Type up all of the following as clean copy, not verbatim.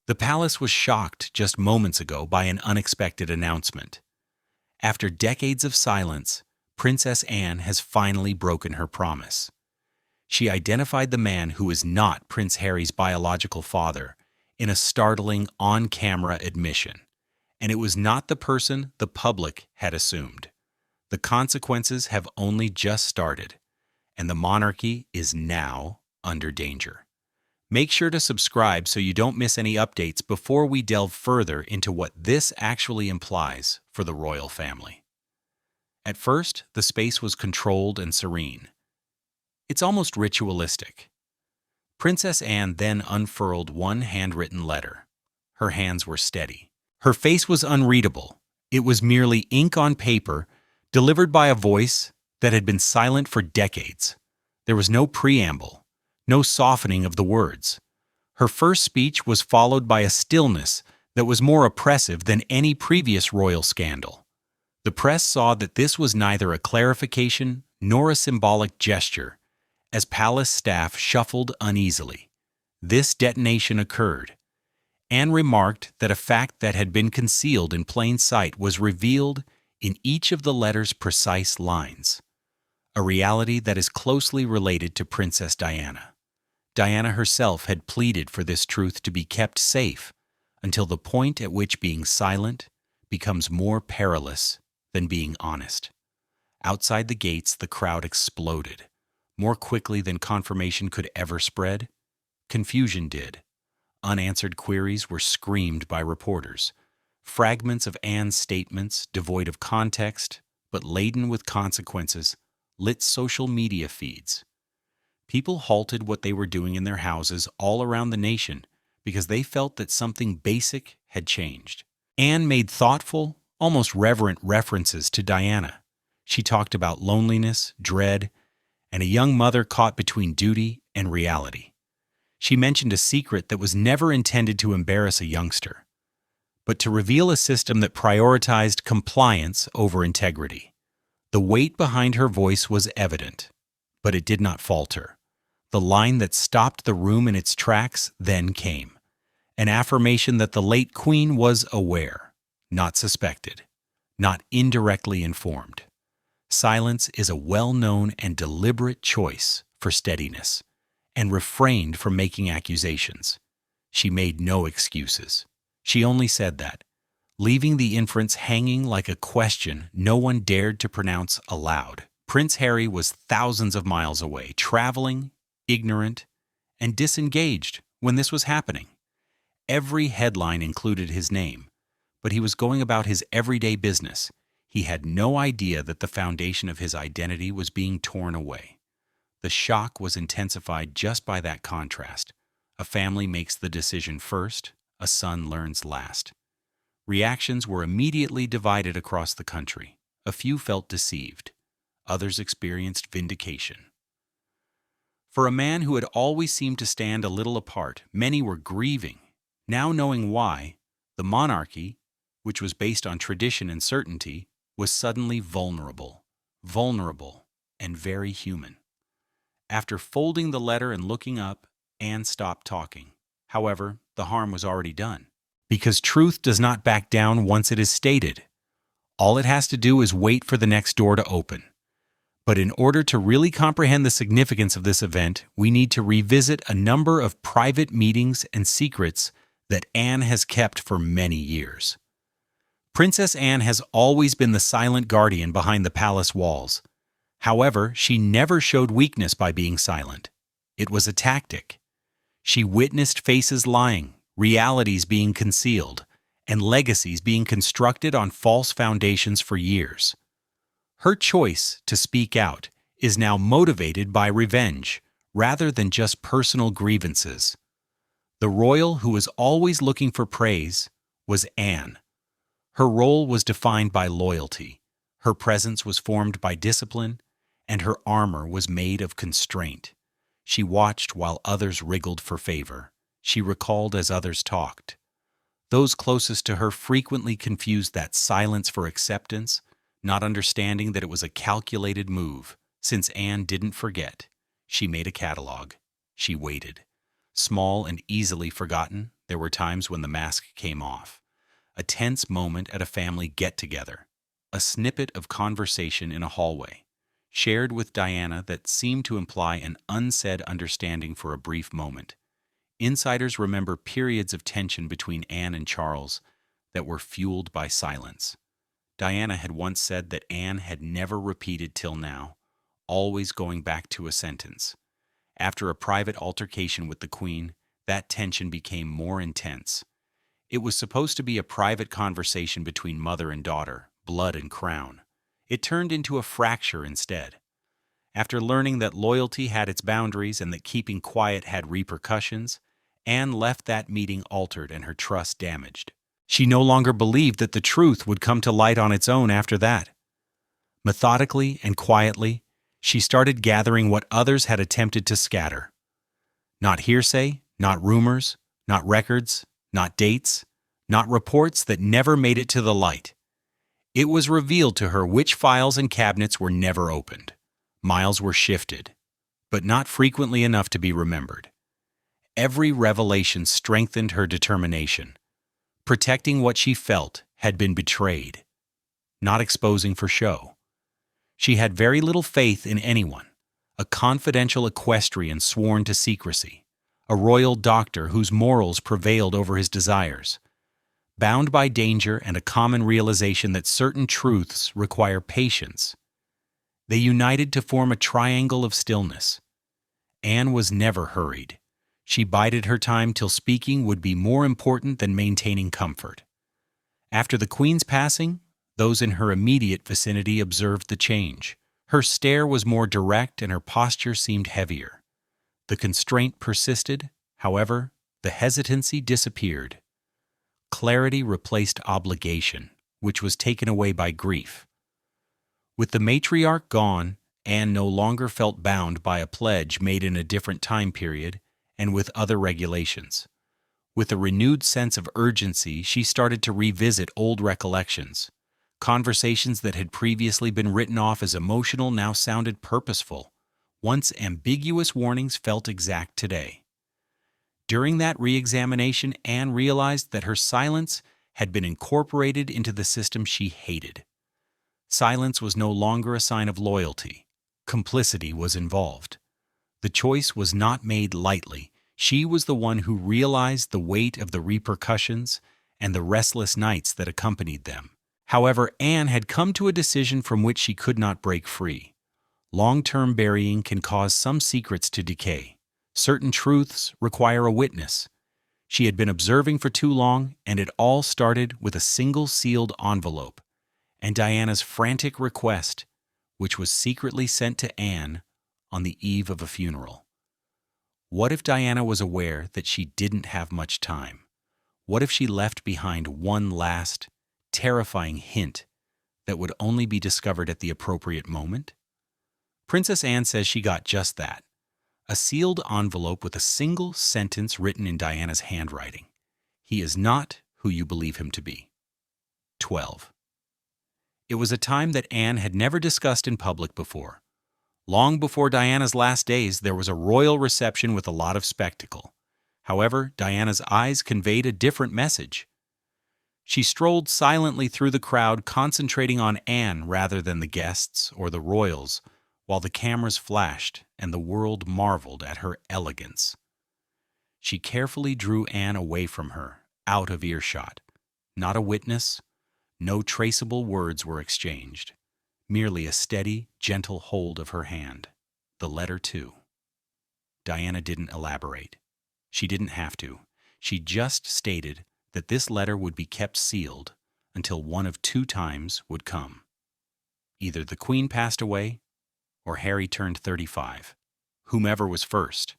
The palace was shocked just moments ago by an unexpected announcement. After decades of silence, Princess Anne has finally broken her promise. She identified the man who is not Prince Harry's biological father in a startling on-camera admission, and it was not the person the public had assumed. The consequences have only just started, and the monarchy is now under danger. Make sure to subscribe so you don't miss any updates before we delve further into what this actually implies for the royal family. At first, the space was controlled and serene. It's almost ritualistic. Princess Anne then unfurled one handwritten letter. Her hands were steady. Her face was unreadable. It was merely ink on paper, delivered by a voice that had been silent for decades. There was no preamble, no softening of the words. Her first speech was followed by a stillness that was more oppressive than any previous royal scandal. The press saw that this was neither a clarification nor a symbolic gesture, as palace staff shuffled uneasily. This detonation occurred. Anne remarked that a fact that had been concealed in plain sight was revealed in each of the letter's precise lines, a reality that is closely related to Princess Diana. Diana herself had pleaded for this truth to be kept safe until the point at which being silent becomes more perilous than being honest. Outside the gates, the crowd exploded. More quickly than confirmation could ever spread, confusion did. Unanswered queries were screamed by reporters. Fragments of Anne's statements, devoid of context, but laden with consequences, lit social media feeds. People halted what they were doing in their houses all around the nation because they felt that something basic had changed. Anne made thoughtful, almost reverent references to Diana. She talked about loneliness, dread, and a young mother caught between duty and reality. She mentioned a secret that was never intended to embarrass a youngster, but to reveal a system that prioritized compliance over integrity. The weight behind her voice was evident, but it did not falter. The line that stopped the room in its tracks then came, an affirmation that the late queen was aware, not suspected, not indirectly informed. Silence is a well-known and deliberate choice for steadiness, and refrained from making accusations. She made no excuses. She only said that, leaving the inference hanging like a question no one dared to pronounce aloud. Prince Harry was thousands of miles away, traveling, ignorant, and disengaged when this was happening. Every headline included his name, but he was going about his everyday business. He had no idea that the foundation of his identity was being torn away. The shock was intensified just by that contrast. A family makes the decision first, a son learns last. Reactions were immediately divided across the country. A few felt deceived. Others experienced vindication. For a man who had always seemed to stand a little apart, many were grieving. Now knowing why, the monarchy, which was based on tradition and certainty, was suddenly vulnerable, and very human. After folding the letter and looking up, Anne stopped talking. However, the harm was already done. Because truth does not back down once it is stated. All it has to do is wait for the next door to open. But in order to really comprehend the significance of this event, we need to revisit a number of private meetings and secrets that Anne has kept for many years. Princess Anne has always been the silent guardian behind the palace walls. However, she never showed weakness by being silent. It was a tactic. She witnessed faces lying, realities being concealed, and legacies being constructed on false foundations for years. Her choice to speak out is now motivated by revenge, rather than just personal grievances. The royal who was always looking for praise was Anne. Her role was defined by loyalty, her presence was formed by discipline, and her armor was made of constraint. She watched while others wriggled for favor. She recalled as others talked. Those closest to her frequently confused that silence for acceptance, not understanding that it was a calculated move. Since Anne didn't forget, she made a catalog. She waited. Small and easily forgotten, There were times when the mask came off. A tense moment at a family get-together. A snippet of conversation in a hallway, shared with Diana that seemed to imply an unsaid understanding for a brief moment. Insiders remember periods of tension between Anne and Charles that were fueled by silence. Diana had once said that Anne had never repeated till now, always going back to a sentence. After a private altercation with the Queen, that tension became more intense. It was supposed to be a private conversation between mother and daughter, blood and crown. It turned into a fracture instead. After learning that loyalty had its boundaries and that keeping quiet had repercussions, Anne left that meeting altered and her trust damaged. She no longer believed that the truth would come to light on its own after that. Methodically and quietly, she started gathering what others had attempted to scatter. Not hearsay, not rumors, not records, not dates, not reports that never made it to the light. It was revealed to her which files and cabinets were never opened. Miles were shifted, but not frequently enough to be remembered. Every revelation strengthened her determination. Protecting what she felt had been betrayed, not exposing for show. She had very little faith in anyone, a confidential equestrian sworn to secrecy, a royal doctor whose morals prevailed over his desires. Bound by danger and a common realization that certain truths require patience, they united to form a triangle of stillness. Anne was never hurried. She bided her time till speaking would be more important than maintaining comfort. After the Queen's passing, those in her immediate vicinity observed the change. Her stare was more direct and her posture seemed heavier. The constraint persisted, however, the hesitancy disappeared. Clarity replaced obligation, which was taken away by grief. With the matriarch gone, Anne no longer felt bound by a pledge made in a different time period and with other regulations. With a renewed sense of urgency, she started to revisit old recollections. Conversations that had previously been written off as emotional now sounded purposeful. Once ambiguous warnings felt exact today. During that re-examination, Anne realized that her silence had been incorporated into the system she hated. Silence was no longer a sign of loyalty. Complicity was involved. The choice was not made lightly. She was the one who realized the weight of the repercussions and the restless nights that accompanied them. However, Anne had come to a decision from which she could not break free. Long-term burying can cause some secrets to decay. Certain truths require a witness. She had been observing for too long, and it all started with a single sealed envelope and Diana's frantic request, which was secretly sent to Anne on the eve of a funeral. What if Diana was aware that she didn't have much time? What if she left behind one last, terrifying hint that would only be discovered at the appropriate moment? Princess Anne says she got just that. A sealed envelope with a single sentence written in Diana's handwriting. He is not who you believe him to be. 12. It was a time that Anne had never discussed in public before. Long before Diana's last days, there was a royal reception with a lot of spectacle. However, Diana's eyes conveyed a different message. She strolled silently through the crowd, concentrating on Anne rather than the guests or the royals, while the cameras flashed and the world marveled at her elegance. She carefully drew Anne away from her, out of earshot. Not a witness, no traceable words were exchanged. Merely a steady, gentle hold of her hand. The letter, too. Diana didn't elaborate. She didn't have to. She just stated that this letter would be kept sealed until one of two times would come. Either the Queen passed away, or Harry turned 35. Whomever was first.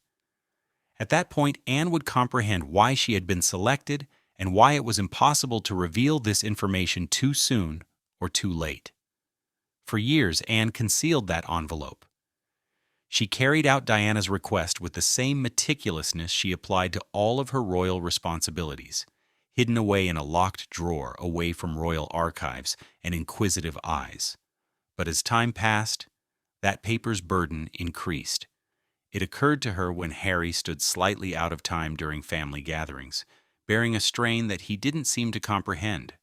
At that point, Anne would comprehend why she had been selected and why it was impossible to reveal this information too soon or too late. For years, Anne concealed that envelope. She carried out Diana's request with the same meticulousness she applied to all of her royal responsibilities, hidden away in a locked drawer away from royal archives and inquisitive eyes. But as time passed, that paper's burden increased. It occurred to her when Harry stood slightly out of time during family gatherings, bearing a strain that he didn't seem to comprehend.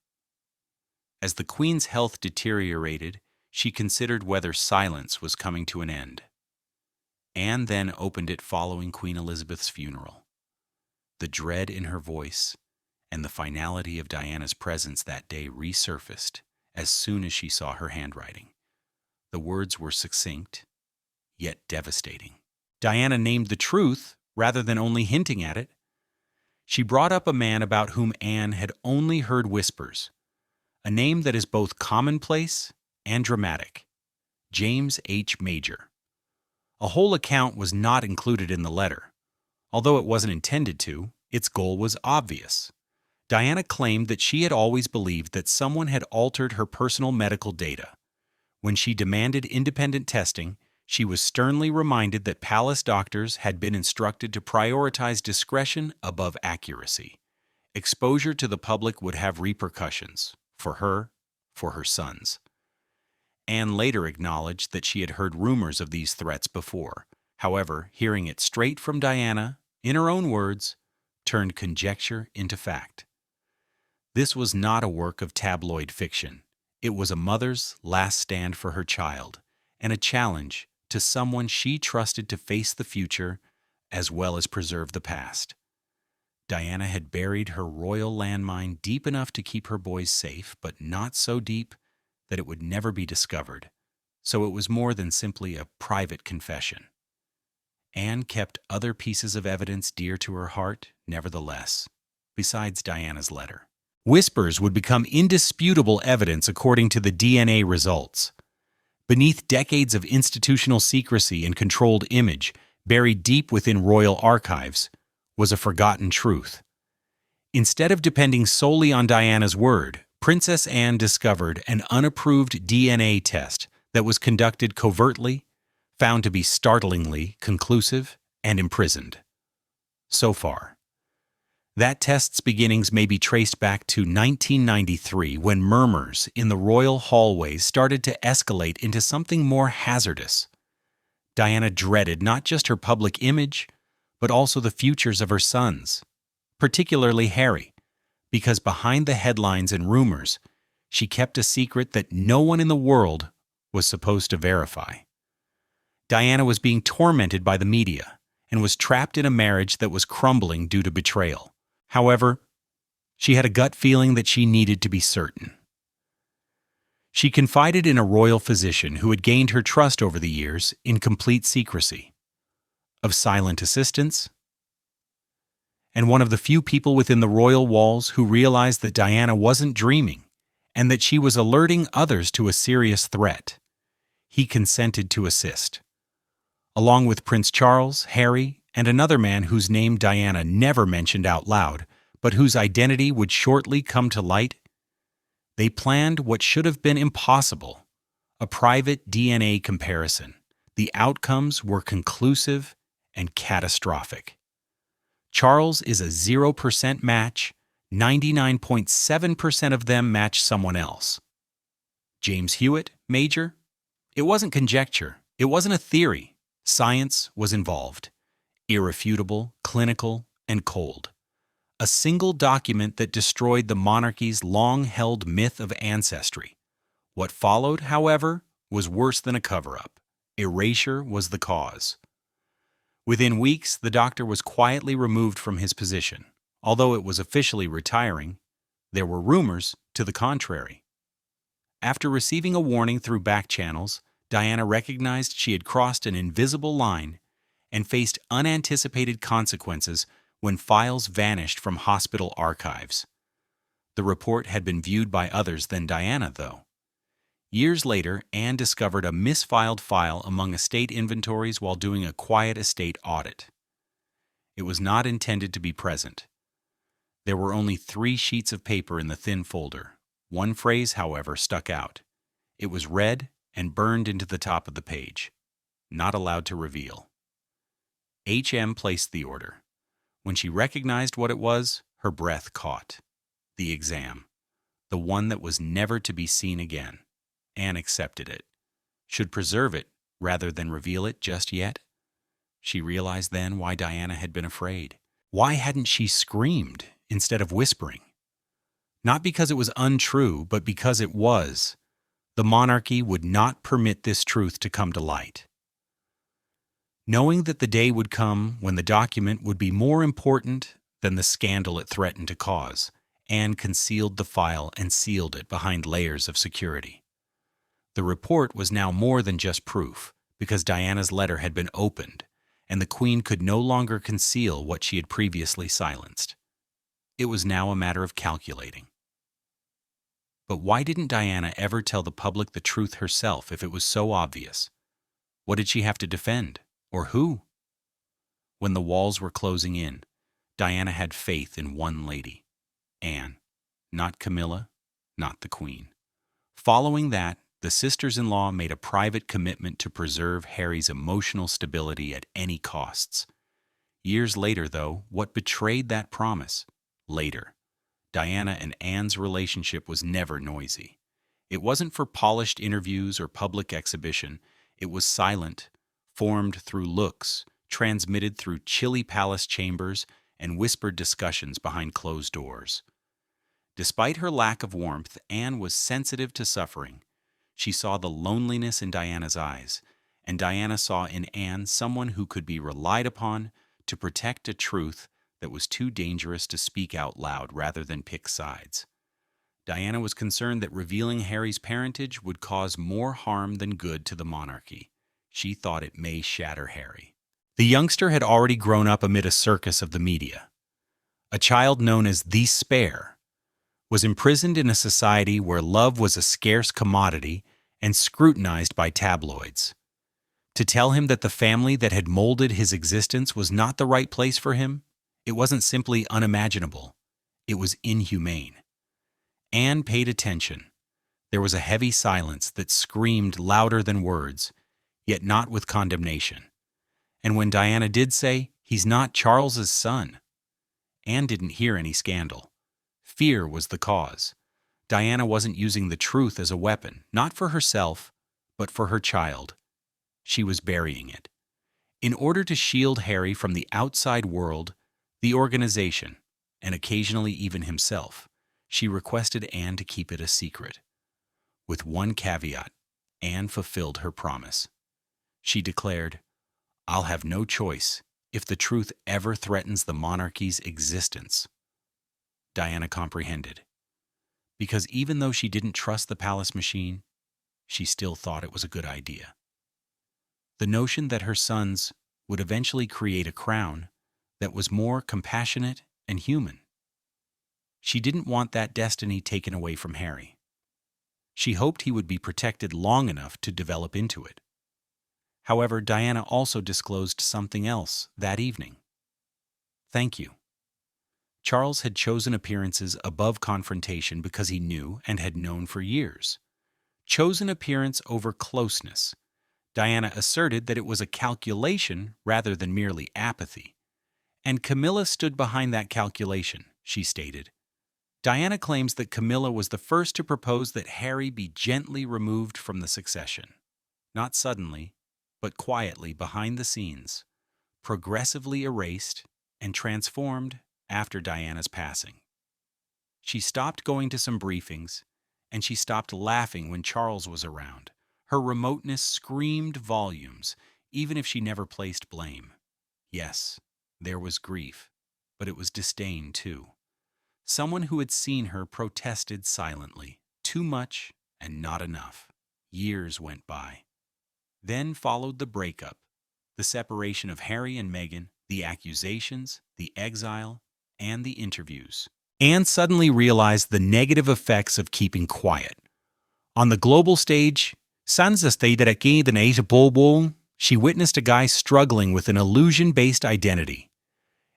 As the Queen's health deteriorated, she considered whether silence was coming to an end. Anne then opened it following Queen Elizabeth's funeral. The dread in her voice and the finality of Diana's presence that day resurfaced as soon as she saw her handwriting. The words were succinct, yet devastating. Diana named the truth rather than only hinting at it. She brought up a man about whom Anne had only heard whispers, a name that is both commonplace and dramatic: James H. Major. A whole account was not included in the letter. Although it wasn't intended to, its goal was obvious. Diana claimed that she had always believed that someone had altered her personal medical data. When she demanded independent testing, she was sternly reminded that palace doctors had been instructed to prioritize discretion above accuracy. Exposure to the public would have repercussions, for her, for her sons. Anne later acknowledged that she had heard rumors of these threats before. However, hearing it straight from Diana, in her own words, turned conjecture into fact. This was not a work of tabloid fiction. It was a mother's last stand for her child, and a challenge to someone she trusted to face the future as well as preserve the past. Diana had buried her royal landmine deep enough to keep her boys safe, but not so deep that it would never be discovered, so it was more than simply a private confession. Anne kept other pieces of evidence dear to her heart, nevertheless, besides Diana's letter. Whispers would become indisputable evidence according to the DNA results. Beneath decades of institutional secrecy and controlled image, buried deep within royal archives, was a forgotten truth. Instead of depending solely on Diana's word, Princess Anne discovered an unapproved DNA test that was conducted covertly, found to be startlingly conclusive, and imprisoned. So far. That test's beginnings may be traced back to 1993, when murmurs in the royal hallways started to escalate into something more hazardous. Diana dreaded not just her public image, but also the futures of her sons, particularly Harry, because behind the headlines and rumors, she kept a secret that no one in the world was supposed to verify. Diana was being tormented by the media and was trapped in a marriage that was crumbling due to betrayal. However, she had a gut feeling that she needed to be certain. She confided in a royal physician who had gained her trust over the years in complete secrecy, of silent assistance, and one of the few people within the royal walls who realized that Diana wasn't dreaming and that she was alerting others to a serious threat. He consented to assist. Along with Prince Charles, Harry, and another man whose name Diana never mentioned out loud, but whose identity would shortly come to light, they planned what should have been impossible: a private DNA comparison. The outcomes were conclusive and catastrophic. Charles is a 0% match. 99.7% of them match someone else. James Hewitt, Major? It wasn't conjecture. It wasn't a theory. Science was involved. Irrefutable, clinical, and cold. A single document that destroyed the monarchy's long-held myth of ancestry. What followed, however, was worse than a cover-up. Erasure was the cause. Within weeks, the doctor was quietly removed from his position. Although it was officially retiring, there were rumors to the contrary. After receiving a warning through back channels, Diana recognized she had crossed an invisible line and faced unanticipated consequences when files vanished from hospital archives. The report had been viewed by others than Diana, though. Years later, Anne discovered a misfiled file among estate inventories while doing a quiet estate audit. It was not intended to be present. There were only 3 sheets of paper in the thin folder. One phrase, however, stuck out. It was read and burned into the top of the page. Not allowed to reveal. H.M. placed the order. When she recognized what it was, her breath caught. The exam. The one that was never to be seen again. Anne accepted it. Should preserve it rather than reveal it just yet. She realized then why Diana had been afraid. Why hadn't she screamed? instead of whispering. Not because it was untrue, but because it was. The monarchy would not permit this truth to come to light. Knowing that the day would come when the document would be more important than the scandal it threatened to cause, Anne concealed the file and sealed it behind layers of security. The report was now more than just proof, because Diana's letter had been opened, and the Queen could no longer conceal what she had previously silenced. It was now a matter of calculating. But why didn't Diana ever tell the public the truth herself if it was so obvious? What did she have to defend? Or who? When the walls were closing in, Diana had faith in one lady, Anne, not Camilla, not the Queen. Following that, the sisters-in-law made a private commitment to preserve Harry's emotional stability at any costs. Years later, though, what betrayed that promise? Later, Diana and Anne's relationship was never noisy. It wasn't for polished interviews or public exhibition. It was silent, formed through looks, transmitted through chilly palace chambers, and whispered discussions behind closed doors. Despite her lack of warmth, Anne was sensitive to suffering. She saw the loneliness in Diana's eyes, and Diana saw in Anne someone who could be relied upon to protect a truth that was too dangerous to speak out loud rather than pick sides. Diana was concerned that revealing Harry's parentage would cause more harm than good to the monarchy. She thought it may shatter Harry. The youngster had already grown up amid a circus of the media. A child known as the Spare was imprisoned in a society where love was a scarce commodity and scrutinized by tabloids. To tell him that the family that had molded his existence was not the right place for him, it wasn't simply unimaginable, it was inhumane. Anne paid attention. There was a heavy silence that screamed louder than words, yet not with condemnation. And when Diana did say, "He's not Charles's son," Anne didn't hear any scandal. Fear was the cause. Diana wasn't using the truth as a weapon, not for herself, but for her child. She was burying it. In order to shield Harry from the outside world, the organization, and occasionally even himself, she requested Anne to keep it a secret. With one caveat, Anne fulfilled her promise. She declared, "I'll have no choice if the truth ever threatens the monarchy's existence." Diana comprehended. Because even though she didn't trust the palace machine, she still thought it was a good idea. The notion that her sons would eventually create a crown that was more compassionate and human. She didn't want that destiny taken away from Harry. She hoped he would be protected long enough to develop into it. However, Diana also disclosed something else that evening. Thank you. Charles had chosen appearances above confrontation because he knew and had known for years. Chosen appearance over closeness. Diana asserted that it was a calculation rather than merely apathy. And Camilla stood behind that calculation, she stated. Diana claims that Camilla was the first to propose that Harry be gently removed from the succession. Not suddenly, but quietly behind the scenes, progressively erased and transformed after Diana's passing. She stopped going to some briefings, and she stopped laughing when Charles was around. Her remoteness screamed volumes, even if she never placed blame. Yes, there was grief, but it was disdain too. Someone who had seen her protested silently. Too much and not enough. Years went by. Then followed the breakup, the separation of Harry and Meghan, the accusations, the exile, and the interviews. Anne suddenly realized the negative effects of keeping quiet. On the global stage, she witnessed a guy struggling with an illusion-based identity,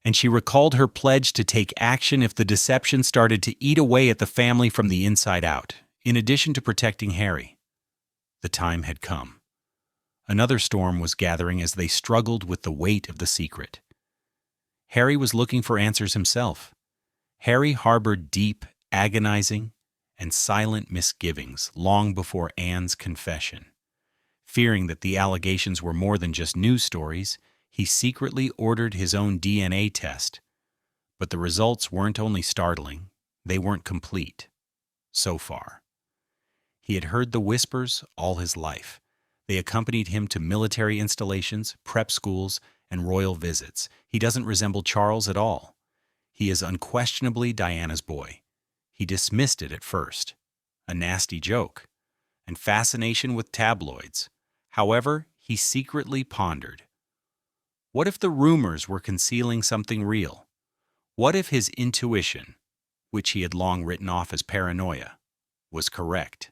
and she recalled her pledge to take action if the deception started to eat away at the family from the inside out, in addition to protecting Harry. The time had come. Another storm was gathering as they struggled with the weight of the secret. Harry was looking for answers himself. Harry harbored deep, agonizing, and silent misgivings long before Anne's confession. Fearing that the allegations were more than just news stories, he secretly ordered his own DNA test. But the results weren't only startling, they weren't complete. So far. He had heard the whispers all his life. They accompanied him to military installations, prep schools, and royal visits. He doesn't resemble Charles at all. He is unquestionably Diana's boy. He dismissed it at first. A nasty joke. And fascination with tabloids. However, he secretly pondered. What if the rumors were concealing something real? What if his intuition, which he had long written off as paranoia, was correct?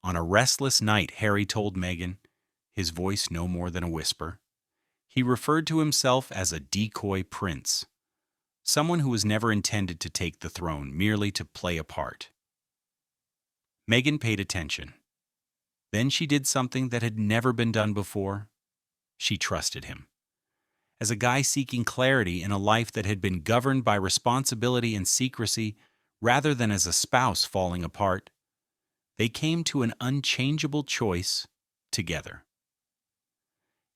On a restless night, Harry told Meghan, his voice no more than a whisper. He referred to himself as a decoy prince, someone who was never intended to take the throne, merely to play a part. Meghan paid attention. Then she did something that had never been done before. She trusted him. As a guy seeking clarity in a life that had been governed by responsibility and secrecy, rather than as a spouse falling apart, they came to an unchangeable choice together.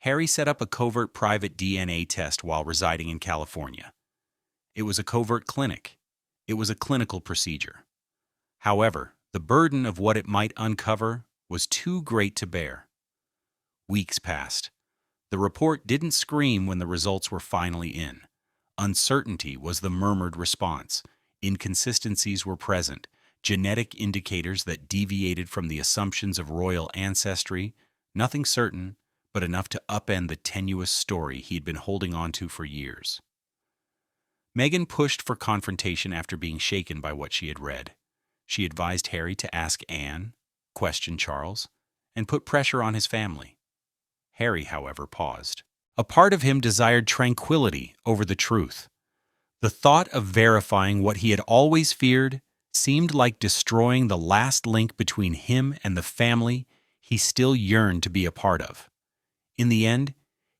Harry set up a covert private DNA test while residing in California. It was a covert clinic. It was a clinical procedure. However, the burden of what it might uncover was too great to bear. Weeks passed. The report didn't scream when the results were finally in. Uncertainty was the murmured response. Inconsistencies were present. Genetic indicators that deviated from the assumptions of royal ancestry, nothing certain, but enough to upend the tenuous story he'd been holding on to for years. Meghan pushed for confrontation after being shaken by what she had read. She advised Harry to ask Anne, question Charles, and put pressure on his family. Harry, however, paused. A part of him desired tranquility over the truth. The thought of verifying what he had always feared seemed like destroying the last link between him and the family he still yearned to be a part of. In the end,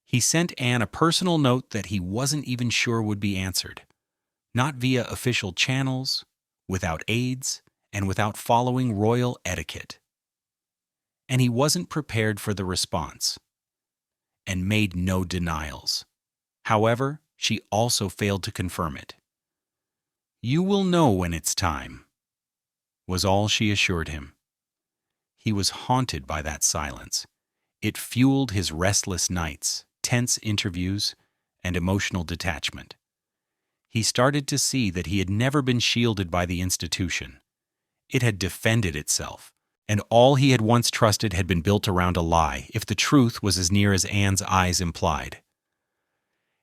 he sent Anne a personal note that he wasn't even sure would be answered. Not via official channels, without aides, and without following royal etiquette. And he wasn't prepared for the response, and made no denials. However, she also failed to confirm it. "You will know when it's time," was all she assured him. He was haunted by that silence. It fueled his restless nights, tense interviews, and emotional detachment. He started to see that he had never been shielded by the institution. It had defended itself, and all he had once trusted had been built around a lie, if the truth was as near as Anne's eyes implied.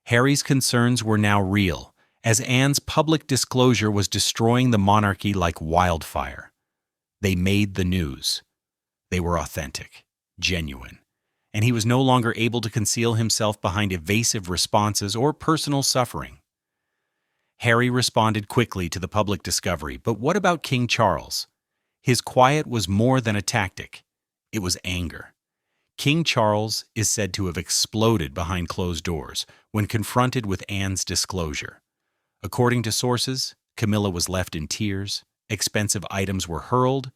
Harry's concerns were now real, as Anne's public disclosure was destroying the monarchy like wildfire. They made the news. They were authentic, genuine, and he was no longer able to conceal himself behind evasive responses or personal suffering. Harry responded quickly to the public discovery, but what about King Charles? His quiet was more than a tactic. It was anger. King Charles is said to have exploded behind closed doors when confronted with Anne's disclosure. According to sources, Camilla was left in tears, expensive items were hurled,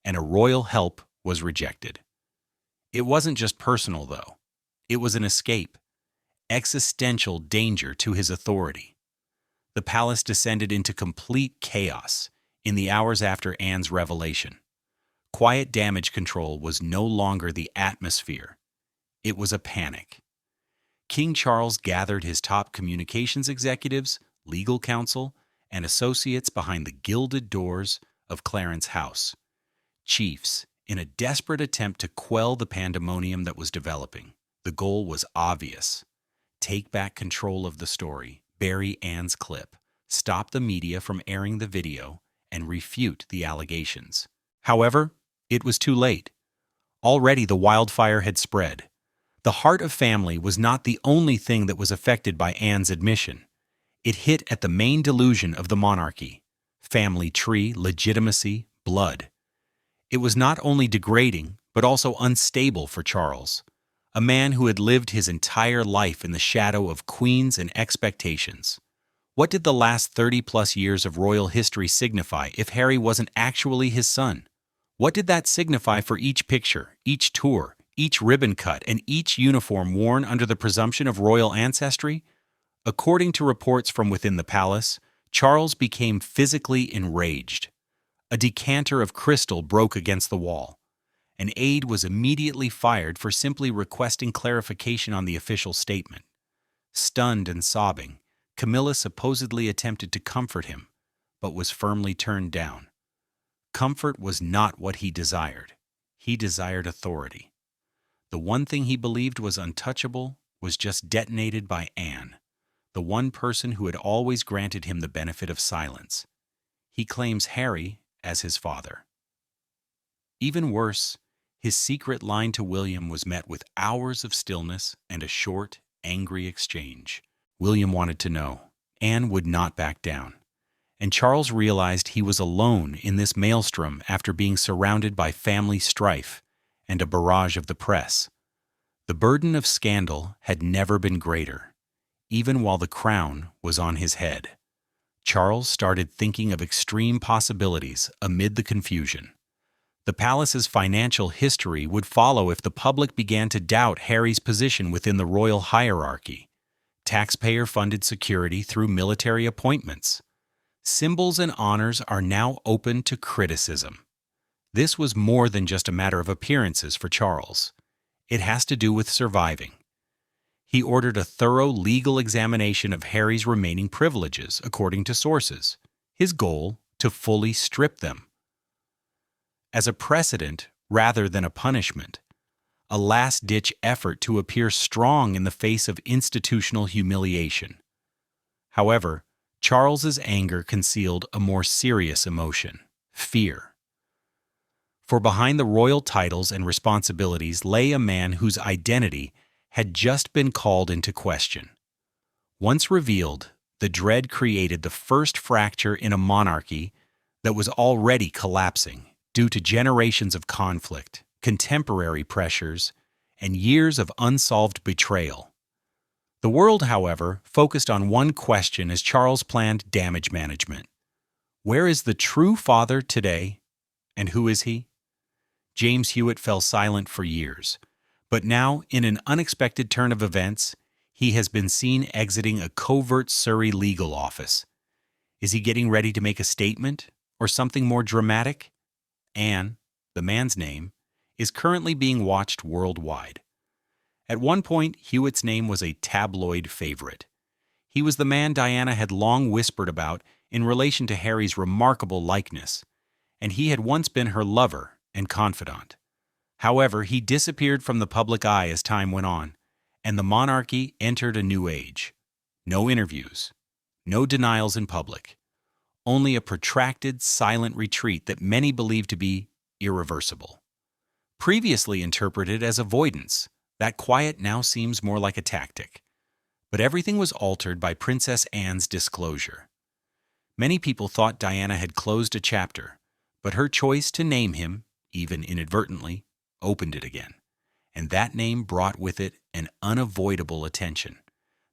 and a royal help was rejected. It wasn't just personal, though. It was an escape, existential danger to his authority. The palace descended into complete chaos in the hours after Anne's revelation. Quiet damage control was no longer the atmosphere. It was a panic. King Charles gathered his top communications executives, legal counsel, and associates behind the gilded doors of Clarence House. Chiefs, in a desperate attempt to quell the pandemonium that was developing. The goal was obvious. Take back control of the story, bury Anne's clip, stop the media from airing the video, and refute the allegations. However, it was too late. Already the wildfire had spread. The heart of family was not the only thing that was affected by Anne's admission. It hit at the main delusion of the monarchy: family tree, legitimacy, blood. It was not only degrading, but also unstable for Charles, a man who had lived his entire life in the shadow of queens and expectations. What did the last 30-plus years of royal history signify if Harry wasn't actually his son? What did that signify for each picture, each tour, each ribbon cut, and each uniform worn under the presumption of royal ancestry? According to reports from within the palace, Charles became physically enraged. A decanter of crystal broke against the wall. An aide was immediately fired for simply requesting clarification on the official statement. Stunned and sobbing, Camilla supposedly attempted to comfort him, but was firmly turned down. Comfort was not what he desired. He desired authority. The one thing he believed was untouchable was just detonated by Anne, the one person who had always granted him the benefit of silence. He claims Harry as his father. Even worse, his secret line to William was met with hours of stillness and a short, angry exchange. William wanted to know. Anne would not back down. And Charles realized he was alone in this maelstrom after being surrounded by family strife and a barrage of the press. The burden of scandal had never been greater, even while the crown was on his head. Charles started thinking of extreme possibilities amid the confusion. The palace's financial history would follow if the public began to doubt Harry's position within the royal hierarchy. Taxpayer-funded security through military appointments. Symbols and honors are now open to criticism. This was more than just a matter of appearances for Charles. It has to do with surviving. He ordered a thorough legal examination of Harry's remaining privileges, according to sources. His goal, to fully strip them. As a precedent rather than a punishment, a last-ditch effort to appear strong in the face of institutional humiliation. However, Charles's anger concealed a more serious emotion: fear. For behind the royal titles and responsibilities lay a man whose identity had just been called into question. Once revealed, the dread created the first fracture in a monarchy that was already collapsing due to generations of conflict, contemporary pressures, and years of unsolved betrayal. The world, however, focused on one question as Charles planned damage management. Where is the true father today, and who is he? James Hewitt fell silent for years, but now, in an unexpected turn of events, he has been seen exiting a covert Surrey legal office. Is he getting ready to make a statement, or something more dramatic? Anne, the man's name, is currently being watched worldwide. At one point, Hewitt's name was a tabloid favorite. He was the man Diana had long whispered about in relation to Harry's remarkable likeness, and he had once been her lover and confidant. However, he disappeared from the public eye as time went on, and the monarchy entered a new age. No interviews, no denials in public, only a protracted, silent retreat that many believed to be irreversible. Previously interpreted as avoidance, that quiet now seems more like a tactic. But everything was altered by Princess Anne's disclosure. Many people thought Diana had closed a chapter, but her choice to name him, even inadvertently, opened it again. And that name brought with it an unavoidable attention.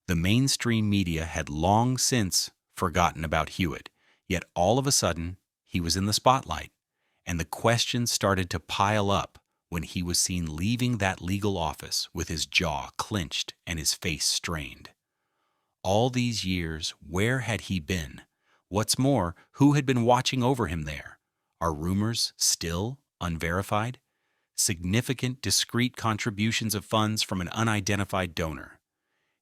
The mainstream media had long since forgotten about Hewitt, yet all of a sudden, he was in the spotlight, and the questions started to pile up when he was seen leaving that legal office with his jaw clenched and his face strained. All these years, where had he been? What's more, who had been watching over him there? Are rumors still unverified? Significant, discreet contributions of funds from an unidentified donor.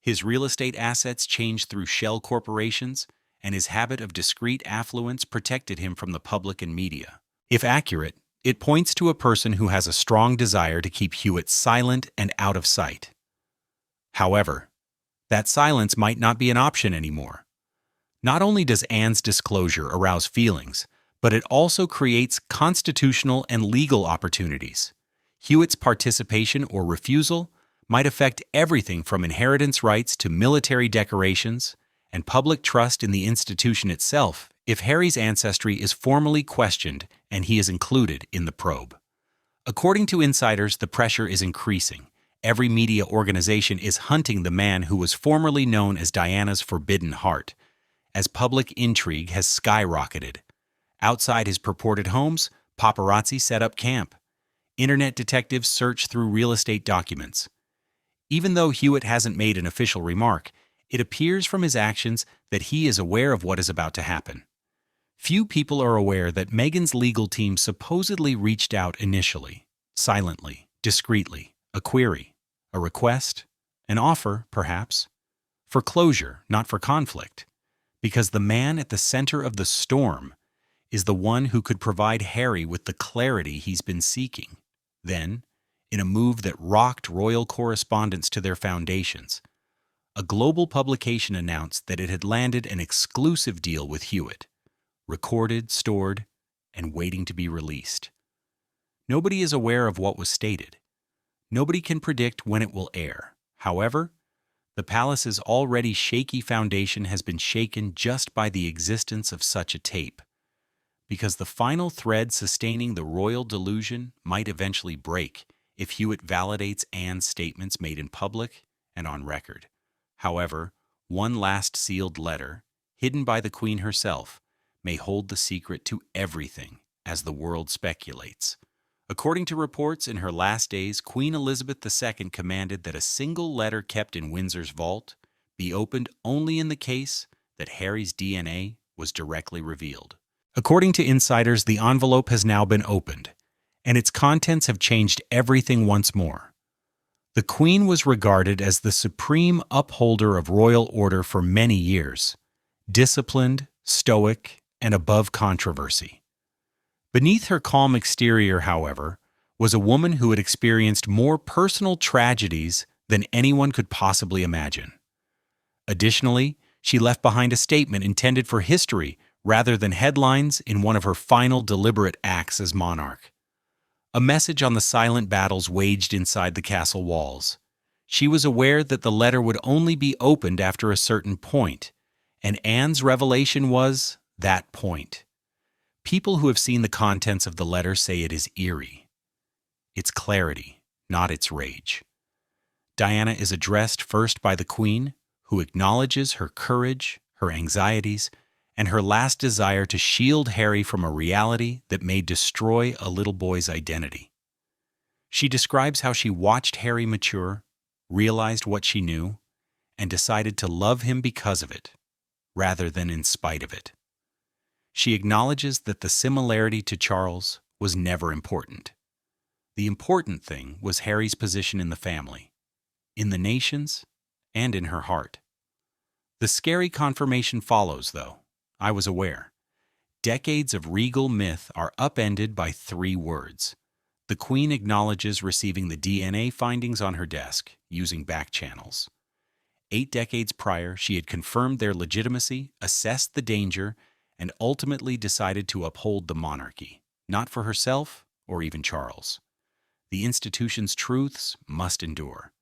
His real estate assets changed through shell corporations, and his habit of discreet affluence protected him from the public and media. If accurate, it points to a person who has a strong desire to keep Hewitt silent and out of sight. However, that silence might not be an option anymore. Not only does Anne's disclosure arouse feelings, but it also creates constitutional and legal opportunities. Hewitt's participation or refusal might affect everything from inheritance rights to military decorations and public trust in the institution itself if Harry's ancestry is formally questioned and he is included in the probe. According to insiders, the pressure is increasing. Every media organization is hunting the man who was formerly known as Diana's Forbidden Heart, as public intrigue has skyrocketed. Outside his purported homes, paparazzi set up camp. Internet detectives search through real estate documents. Even though Hewitt hasn't made an official remark, It appears from his actions that he is aware of what is about to happen. Few people are aware that Meghan's legal team supposedly reached out initially, silently, discreetly, a query, a request, an offer, perhaps, for closure, not for conflict, because the man at the center of the storm is the one who could provide Harry with the clarity he's been seeking. Then, in a move that rocked royal correspondence to their foundations, a global publication announced that it had landed an exclusive deal with Hewitt, recorded, stored, and waiting to be released. Nobody is aware of what was stated. Nobody can predict when it will air. However, the palace's already shaky foundation has been shaken just by the existence of such a tape, because the final thread sustaining the royal delusion might eventually break if Hewitt validates Anne's statements made in public and on record. However, one last sealed letter, hidden by the Queen herself, may hold the secret to everything, as the world speculates. According to reports, in her last days, Queen Elizabeth II commanded that a single letter kept in Windsor's vault be opened only in the case that Harry's DNA was directly revealed. According to insiders, the envelope has now been opened, and its contents have changed everything once more. The Queen was regarded as the supreme upholder of royal order for many years, disciplined, stoic, and above controversy. Beneath her calm exterior, however, was a woman who had experienced more personal tragedies than anyone could possibly imagine. Additionally, she left behind a statement intended for history rather than headlines in one of her final deliberate acts as monarch. A message on the silent battles waged inside the castle walls. She was aware that the letter would only be opened after a certain point, and Anne's revelation was that point. People who have seen the contents of the letter say it is eerie. Its clarity, not its rage. Diana is addressed first by the Queen, who acknowledges her courage, her anxieties, and her last desire to shield Harry from a reality that may destroy a little boy's identity. She describes how she watched Harry mature, realized what she knew, and decided to love him because of it, rather than in spite of it. She acknowledges that the similarity to Charles was never important. The important thing was Harry's position in the family, in the nations, and in her heart. The scary confirmation follows, though. I was aware. Decades of regal myth are upended by 3 words. The Queen acknowledges receiving the DNA findings on her desk, using back channels. 8 decades prior, she had confirmed their legitimacy, assessed the danger, and ultimately decided to uphold the monarchy, not for herself or even Charles. The institution's truths must endure.